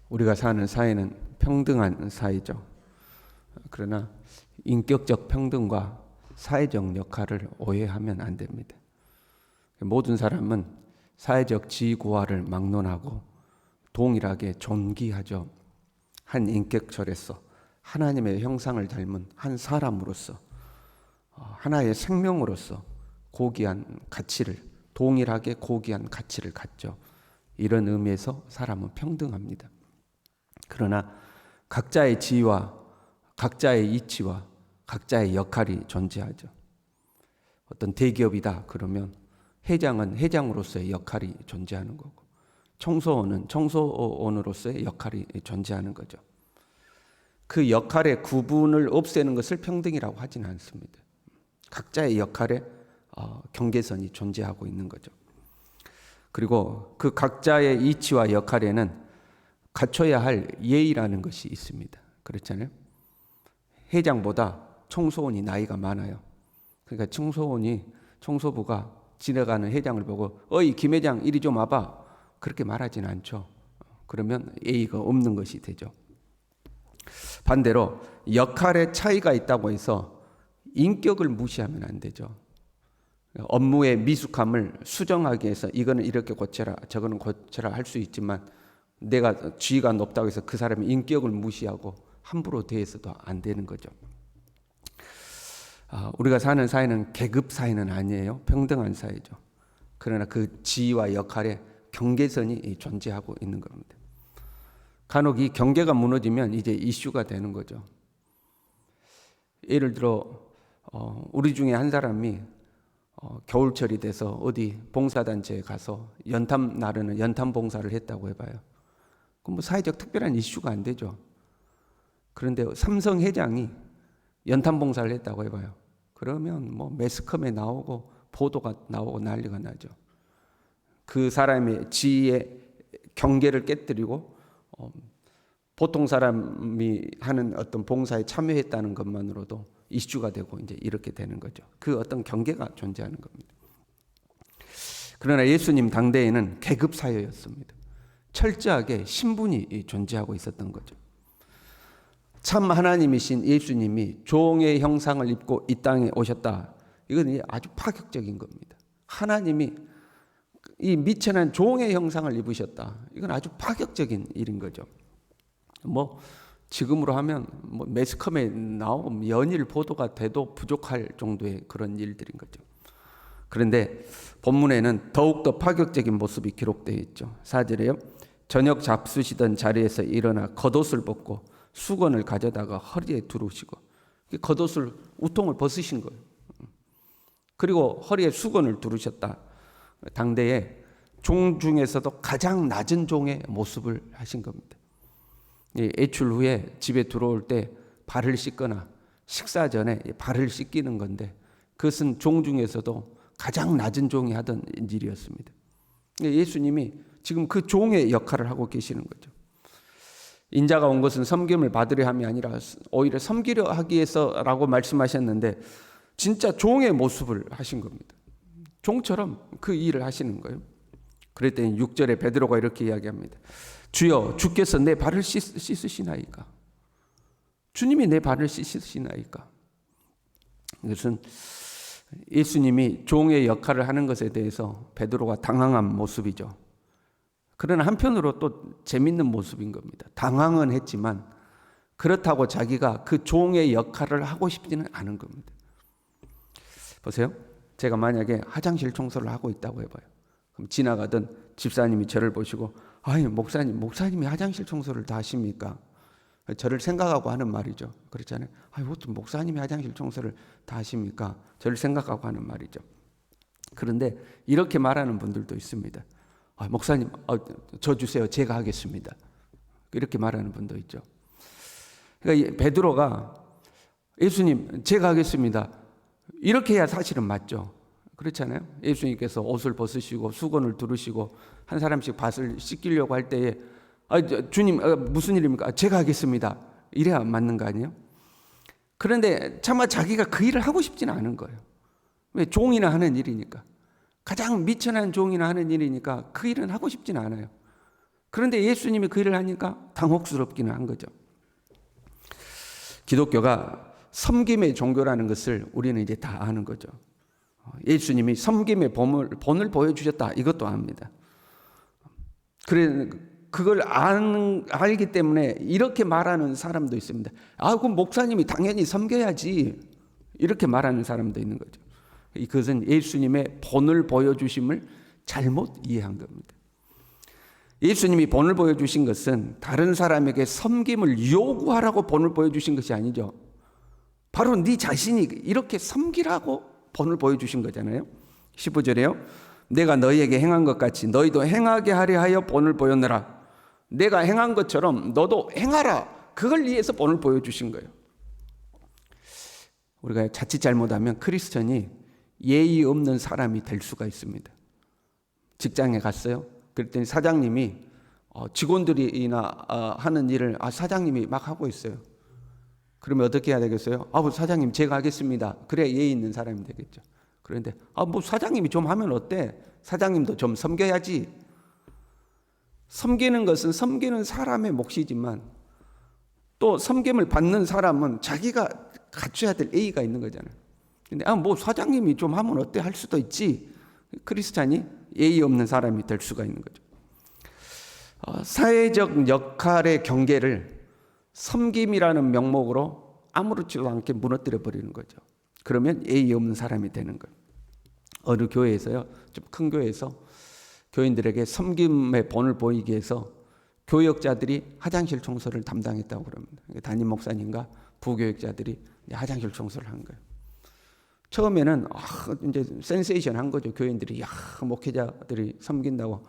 우리가 사는 사회는 평등한 사회죠. 그러나 인격적 평등과 사회적 역할을 오해하면 안 됩니다. 모든 사람은 사회적 지위고하를 막론하고 동일하게 존귀하죠. 한 인격체로서 하나님의 형상을 닮은 한 사람으로서 하나의 생명으로서 고귀한 가치를, 동일하게 고귀한 가치를 갖죠. 이런 의미에서 사람은 평등합니다. 그러나 각자의 지위와 각자의 이치와 각자의 역할이 존재하죠. 어떤 대기업이다 그러면 회장은 회장으로서의 역할이 존재하는 거고, 청소원은 청소원으로서의 역할이 존재하는 거죠. 그 역할의 구분을 없애는 것을 평등이라고 하지는 않습니다. 각자의 역할에 경계선이 존재하고 있는 거죠. 그리고 그 각자의 이치와 역할에는 갖춰야 할 예의라는 것이 있습니다. 그렇잖아요. 회장보다 청소원이 나이가 많아요. 그러니까 청소부가 지나가는 회장을 보고 어이 김 회장 이리 좀 와봐, 그렇게 말하지는 않죠. 그러면 예의가 없는 것이 되죠. 반대로 역할의 차이가 있다고 해서 인격을 무시하면 안 되죠. 업무의 미숙함을 수정하기 위해서 이거는 이렇게 고쳐라 저거는 고쳐라 할 수 있지만, 내가 지위가 높다고 해서 그 사람의 인격을 무시하고 함부로 대해서도 안 되는 거죠. 우리가 사는 사회는 계급 사회는 아니에요. 평등한 사회죠. 그러나 그 지위와 역할에 경계선이 존재하고 있는 겁니다. 간혹 이 경계가 무너지면 이제 이슈가 되는 거죠. 예를 들어 우리 중에 한 사람이 겨울철이 돼서 어디 봉사단체에 가서 연탄 나르는 연탄 봉사를 했다고 해봐요. 그럼 뭐 사회적 특별한 이슈가 안 되죠. 그런데 삼성 회장이 연탄 봉사를 했다고 해봐요. 그러면 뭐 매스컴에 나오고 보도가 나오고 난리가 나죠. 그 사람의 지위의 경계를 깨뜨리고 보통 사람이 하는 어떤 봉사에 참여했다는 것만으로도 이슈가 되고 이제 이렇게 되는 거죠. 그 어떤 경계가 존재하는 겁니다. 그러나 예수님 당대에는 계급 사회였습니다. 철저하게 신분이 존재하고 있었던 거죠. 참 하나님이신 예수님이 종의 형상을 입고 이 땅에 오셨다. 이건 아주 파격적인 겁니다. 하나님이 이 미천한 종의 형상을 입으셨다. 이건 아주 파격적인 일인 거죠. 뭐 지금으로 하면 뭐 매스컴에 나오고 연일 보도가 돼도 부족할 정도의 그런 일들인 거죠. 그런데 본문에는 더욱더 파격적인 모습이 기록되어 있죠. 4절에요. 저녁 잡수시던 자리에서 일어나 겉옷을 벗고 수건을 가져다가 허리에 두르시고, 겉옷을 우통을 벗으신 거예요. 그리고 허리에 수건을 두르셨다. 당대에 종 중에서도 가장 낮은 종의 모습을 하신 겁니다. 외출 후에 집에 들어올 때 발을 씻거나 식사 전에 발을 씻기는 건데, 그것은 종 중에서도 가장 낮은 종이 하던 일이었습니다. 예수님이 지금 그 종의 역할을 하고 계시는 거죠. 인자가 온 것은 섬김을 받으려 함이 아니라 오히려 섬기려 하기 위해서라고 말씀하셨는데, 진짜 종의 모습을 하신 겁니다. 종처럼 그 일을 하시는 거예요. 그랬더니 6절에 베드로가 이렇게 이야기합니다. 주여, 주께서 내 발을 씻으시나이까? 주님이 내 발을 씻으시나이까? 이것은 예수님이 종의 역할을 하는 것에 대해서 베드로가 당황한 모습이죠. 그러나 한편으로 또 재밌는 모습인 겁니다. 당황은 했지만 그렇다고 자기가 그 종의 역할을 하고 싶지는 않은 겁니다. 보세요. 제가 만약에 화장실 청소를 하고 있다고 해봐요. 그럼 지나가던 집사님이 저를 보시고, 아니 목사님이 화장실 청소를 다 하십니까? 저를 생각하고 하는 말이죠. 그렇잖아요. 아니 어떤 목사님이 화장실 청소를 다 하십니까? 저를 생각하고 하는 말이죠. 그런데 이렇게 말하는 분들도 있습니다. 목사님, 저 주세요. 제가 하겠습니다. 이렇게 말하는 분도 있죠. 그러니까 베드로가 예수님, 제가 하겠습니다. 이렇게 해야 사실은 맞죠. 그렇잖아요. 예수님께서 옷을 벗으시고 수건을 두르시고 한 사람씩 발을 씻기려고 할 때에 주님 무슨 일입니까? 제가 하겠습니다. 이래야 맞는 거 아니에요? 그런데 차마 자기가 그 일을 하고 싶지는 않은 거예요. 왜? 종이나 하는 일이니까. 가장 미천한 종이나 하는 일이니까 그 일은 하고 싶지는 않아요. 그런데 예수님이 그 일을 하니까 당혹스럽기는 한 거죠. 기독교가 섬김의 종교라는 것을 우리는 이제 다 아는 거죠. 예수님이 섬김의 본을 보여주셨다, 이것도 압니다. 그걸 알기 때문에 이렇게 말하는 사람도 있습니다. 그럼 목사님이 당연히 섬겨야지, 이렇게 말하는 사람도 있는 거죠. 이것은 예수님의 본을 보여주심을 잘못 이해한 겁니다. 예수님이 본을 보여주신 것은 다른 사람에게 섬김을 요구하라고 본을 보여주신 것이 아니죠. 바로 네 자신이 이렇게 섬기라고 본을 보여주신 거잖아요. 15절에요. 내가 너희에게 행한 것 같이 너희도 행하게 하려 하여 본을 보였느라. 내가 행한 것처럼 너도 행하라. 그걸 위해서 본을 보여주신 거예요. 우리가 자칫 잘못하면 크리스천이 예의 없는 사람이 될 수가 있습니다. 직장에 갔어요. 그랬더니 사장님이 직원들이나 하는 일을 사장님이 막 하고 있어요. 그러면 어떻게 해야 되겠어요? 사장님 제가 하겠습니다. 그래야 예의 있는 사람이 되겠죠. 그런데 뭐 사장님이 좀 하면 어때? 사장님도 좀 섬겨야지. 섬기는 것은 섬기는 사람의 몫이지만 또 섬김을 받는 사람은 자기가 갖춰야 될 예의가 있는 거잖아요. 근데 뭐 사장님이 좀 하면 어때? 할 수도 있지. 크리스찬이 예의 없는 사람이 될 수가 있는 거죠. 사회적 역할의 경계를 섬김이라는 명목으로 아무렇지도 않게 무너뜨려 버리는 거죠. 그러면 예의 없는 사람이 되는 거예요. 어느 교회에서요, 좀 큰 교회에서 교인들에게 섬김의 본을 보이기 위해서 교역자들이 화장실 청소를 담당했다고 그럽니다. 담임 목사님과 부교역자들이 화장실 청소를 한 거예요. 처음에는 이제 센세이션한 거죠. 교인들이 목회자들이 섬긴다고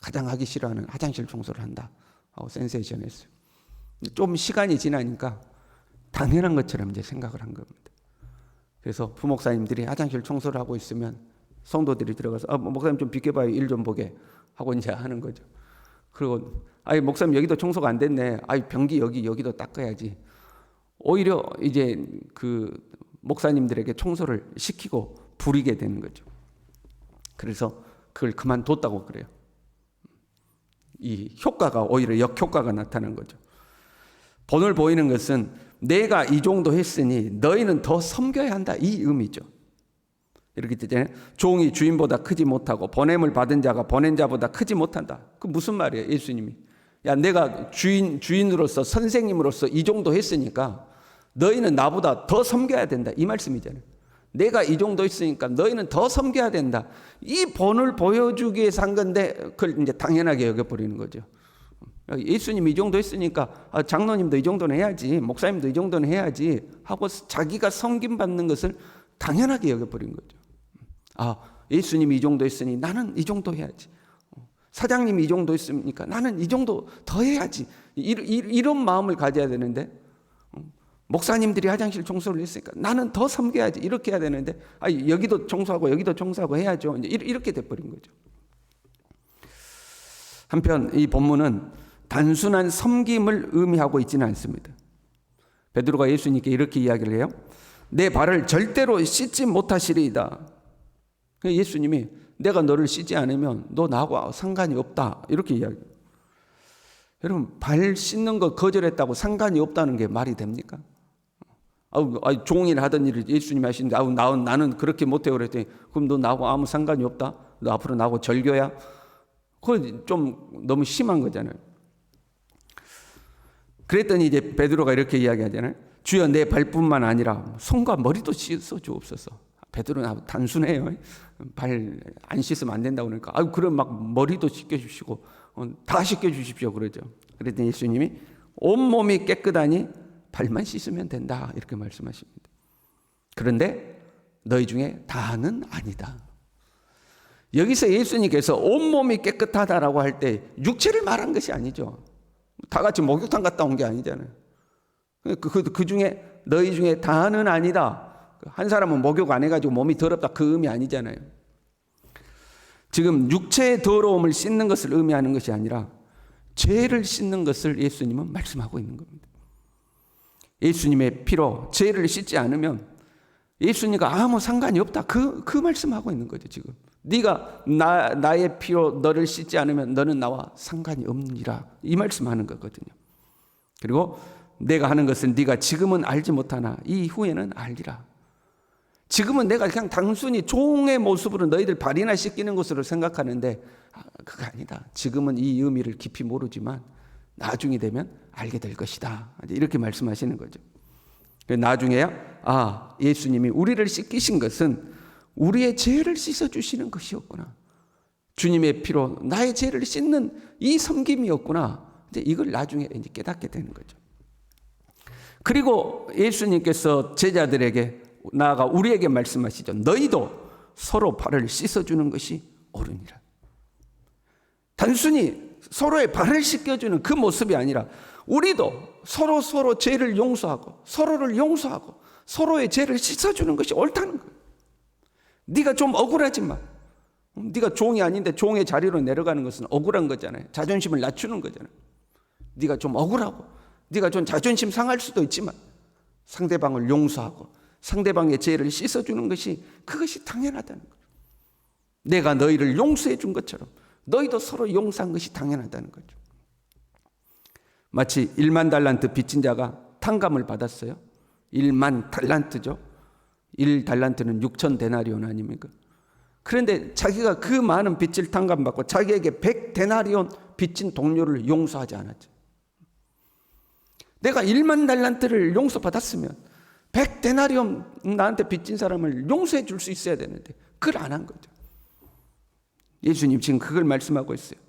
가장 하기 싫어하는 화장실 청소를 한다 하고 센세이션했어요. 좀 시간이 지나니까 당연한 것처럼 이제 생각을 한 겁니다. 그래서 부목사님들이 화장실 청소를 하고 있으면 성도들이 들어가서 목사님 좀 비켜봐요, 일 좀 보게 하고 이제 하는 거죠. 그리고 목사님 여기도 청소가 안 됐네. 변기 여기도 닦아야지. 오히려 이제 그 목사님들에게 청소를 시키고 부리게 되는 거죠. 그래서 그걸 그만뒀다고 그래요. 이 효과가 오히려 역효과가 나타난 거죠. 본을 보이는 것은 내가 이 정도 했으니 너희는 더 섬겨야 한다, 이 의미죠. 이렇게 되잖아요. 종이 주인보다 크지 못하고 보냄을 받은 자가 보낸 자보다 크지 못한다. 그 무슨 말이에요? 예수님이 내가 주인으로서 선생님으로서 이 정도 했으니까 너희는 나보다 더 섬겨야 된다, 이 말씀이잖아요. 내가 이 정도 했으니까 너희는 더 섬겨야 된다. 이 본을 보여주기 위해서 한 건데 그걸 이제 당연하게 여겨버리는 거죠. 예수님이 이 정도 했으니까 장로님도 이 정도는 해야지, 목사님도 이 정도는 해야지 하고 자기가 섬김받는 것을 당연하게 여겨버린 거죠. 예수님이 이 정도 했으니 나는 이 정도 해야지. 사장님이 이 정도 했으니까 나는 이 정도 더 해야지. 이런 마음을 가져야 되는데, 목사님들이 화장실 청소를 했으니까 나는 더 섬겨야지, 이렇게 해야 되는데 여기도 청소하고 여기도 청소하고 해야죠. 이렇게 돼버린 거죠. 한편 이 본문은 단순한 섬김을 의미하고 있지는 않습니다. 베드로가 예수님께 이렇게 이야기를 해요. 내 발을 절대로 씻지 못하시리이다. 예수님이 내가 너를 씻지 않으면 너 나하고 상관이 없다, 이렇게 이야기해요. 여러분, 발 씻는 거 거절했다고 상관이 없다는 게 말이 됩니까? 종일 하던 일을 예수님이 하시는데 나는 그렇게 못해요 그랬더니 그럼 너 나하고 아무 상관이 없다? 너 앞으로 나하고 절교야? 그건 좀 너무 심한 거잖아요. 그랬더니 이제 베드로가 이렇게 이야기하잖아요. 주여, 내 발뿐만 아니라 손과 머리도 씻어 주옵소서. 베드로는 단순해요. 발 안 씻으면 안 된다고 그러니까 그럼 막 머리도 씻겨주시고 다 씻겨주십시오 그러죠. 그랬더니 예수님이 온몸이 깨끗하니 발만 씻으면 된다, 이렇게 말씀하십니다. 그런데 너희 중에 다는 아니다. 여기서 예수님께서 온몸이 깨끗하다라고 할 때 육체를 말한 것이 아니죠. 다 같이 목욕탕 갔다 온 게 아니잖아요. 그 중에 너희 중에 다는 아니다. 한 사람은 목욕 안 해가지고 몸이 더럽다, 그 의미 아니잖아요. 지금 육체의 더러움을 씻는 것을 의미하는 것이 아니라 죄를 씻는 것을 예수님은 말씀하고 있는 겁니다. 예수님의 피로 죄를 씻지 않으면 예수님과 아무 상관이 없다, 그 말씀하고 있는 거죠. 지금 네가 나의 피로 너를 씻지 않으면 너는 나와 상관이 없느니라. 이 말씀하는 거거든요. 그리고 내가 하는 것은 네가 지금은 알지 못하나 이후에는 알리라. 지금은 내가 그냥 단순히 종의 모습으로 너희들 발이나 씻기는 것으로 생각하는데 그거 아니다. 지금은 이 의미를 깊이 모르지만 나중에 되면 알게 될 것이다. 이렇게 말씀하시는 거죠. 나중에야 예수님이 우리를 씻기신 것은 우리의 죄를 씻어주시는 것이었구나. 주님의 피로 나의 죄를 씻는 이 섬김이었구나. 이제 이걸 나중에 이제 깨닫게 되는 거죠. 그리고 예수님께서 제자들에게 나아가 우리에게 말씀하시죠. 너희도 서로 발을 씻어주는 것이 옳으니라. 단순히 서로의 발을 씻겨주는 그 모습이 아니라 우리도 서로 죄를 용서하고 서로를 용서하고 서로의 죄를 씻어주는 것이 옳다는 거예요. 네가 좀 억울하지만 네가 종이 아닌데 종의 자리로 내려가는 것은 억울한 거잖아요. 자존심을 낮추는 거잖아요. 네가 좀 억울하고 네가 좀 자존심 상할 수도 있지만 상대방을 용서하고 상대방의 죄를 씻어주는 것이 그것이 당연하다는 거예요. 내가 너희를 용서해 준 것처럼 너희도 서로 용서한 것이 당연하다는 거죠. 마치 1만 달란트 빚진 자가 탕감을 받았어요. 1만 달란트죠. 1달란트는 6천 데나리온 아닙니까? 그런데 자기가 그 많은 빚을 탕감받고 자기에게 100 데나리온 빚진 동료를 용서하지 않았죠. 내가 1만 달란트를 용서받았으면 100 데나리온 나한테 빚진 사람을 용서해 줄 수 있어야 되는데 그걸 안 한 거죠. 예수님 지금 그걸 말씀하고 있어요.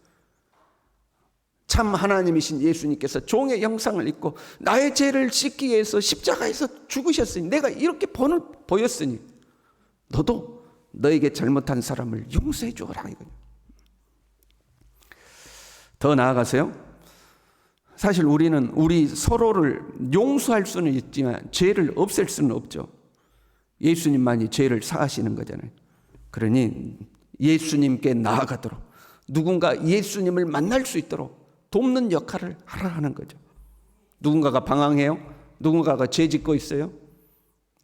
참 하나님이신 예수님께서 종의 형상을 입고 나의 죄를 씻기 위해서 십자가에서 죽으셨으니 내가 이렇게 본을 보였으니 너도 너에게 잘못한 사람을 용서해 주어라 이거예요. 더 나아가서요. 사실 우리는 우리 서로를 용서할 수는 있지만 죄를 없앨 수는 없죠. 예수님만이 죄를 사하시는 거잖아요. 그러니 예수님께 나아가도록 누군가 예수님을 만날 수 있도록 돕는 역할을 하라 하는 거죠. 누군가가 방황해요? 누군가가 죄 짓고 있어요?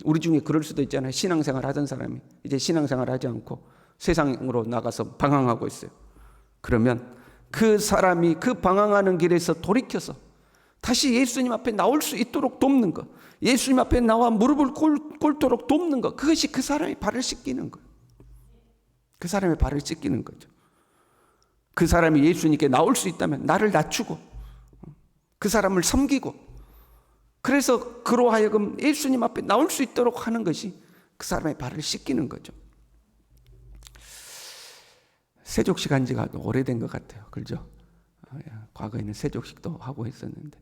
우리 중에 그럴 수도 있잖아요. 신앙생활 하던 사람이 이제 신앙생활 하지 않고 세상으로 나가서 방황하고 있어요. 그러면 그 사람이 그 방황하는 길에서 돌이켜서 다시 예수님 앞에 나올 수 있도록 돕는 것, 예수님 앞에 나와 무릎을 꿇도록 돕는 것, 그것이 그 사람의 발을 씻기는 거예요. 그 사람의 발을 씻기는 거죠. 그 사람이 예수님께 나올 수 있다면 나를 낮추고 그 사람을 섬기고 그래서 그로 하여금 예수님 앞에 나올 수 있도록 하는 것이 그 사람의 발을 씻기는 거죠. 세족식 한 지가 오래된 것 같아요. 그렇죠? 과거에는 세족식도 하고 했었는데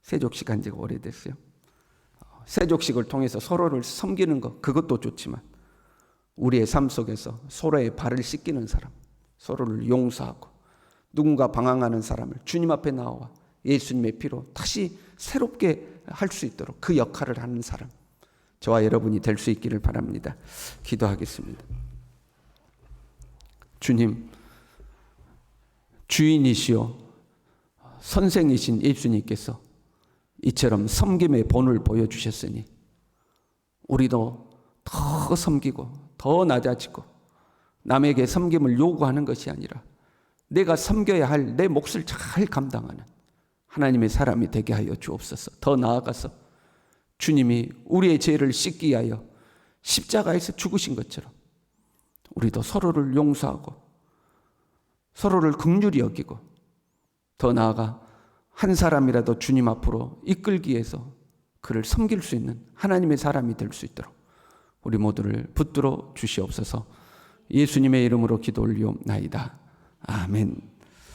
세족식 한 지가 오래됐어요. 세족식을 통해서 서로를 섬기는 것 그것도 좋지만 우리의 삶 속에서 서로의 발을 씻기는 사람, 서로를 용서하고 누군가 방황하는 사람을 주님 앞에 나와 예수님의 피로 다시 새롭게 할 수 있도록 그 역할을 하는 사람, 저와 여러분이 될 수 있기를 바랍니다. 기도하겠습니다. 주님, 주인이시요 선생이신 예수님께서 이처럼 섬김의 본을 보여주셨으니 우리도 더 섬기고 더 낮아지고 남에게 섬김을 요구하는 것이 아니라 내가 섬겨야 할 내 몫을 잘 감당하는 하나님의 사람이 되게 하여 주옵소서. 더 나아가서 주님이 우리의 죄를 씻기 위하여 십자가에서 죽으신 것처럼 우리도 서로를 용서하고 서로를 긍휼히 여기고 더 나아가 한 사람이라도 주님 앞으로 이끌기 위해서 그를 섬길 수 있는 하나님의 사람이 될 수 있도록 우리 모두를 붙들어 주시옵소서. 예수님의 이름으로 기도 올리옵나이다. 아멘.